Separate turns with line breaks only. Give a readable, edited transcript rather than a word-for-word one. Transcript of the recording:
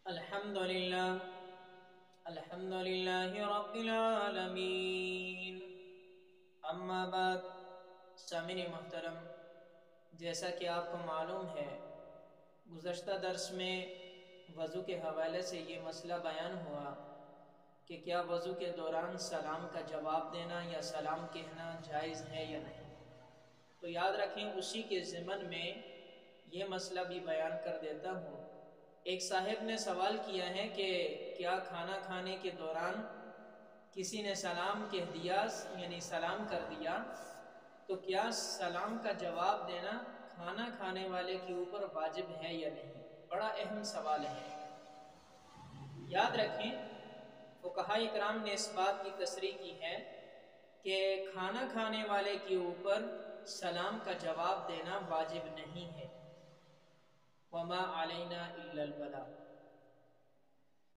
الحمدللہ الحمدللہ رب العالمین، اما بعد۔ سامعین محترم، جیسا کہ آپ کو معلوم ہے، گزشتہ درس میں وضو کے حوالے سے یہ مسئلہ بیان ہوا کہ کیا وضو کے دوران سلام کا جواب دینا یا سلام کہنا جائز ہے یا نہیں۔ تو یاد رکھیں، اسی کے ضمن میں یہ مسئلہ بھی بیان کر دیتا ہوں۔ ایک صاحب نے سوال کیا ہے کہ کیا کھانا کھانے کے دوران کسی نے سلام کہہ دیا، یعنی سلام کر دیا، تو کیا سلام کا جواب دینا کھانا کھانے والے کے اوپر واجب ہے یا نہیں؟ بڑا اہم سوال ہے۔ یاد رکھیں، فقہاء اکرام نے اس بات کی تصریح کی ہے کہ کھانا کھانے والے کے اوپر سلام کا جواب دینا واجب نہیں ہے۔ وما علینا الا البلاغ۔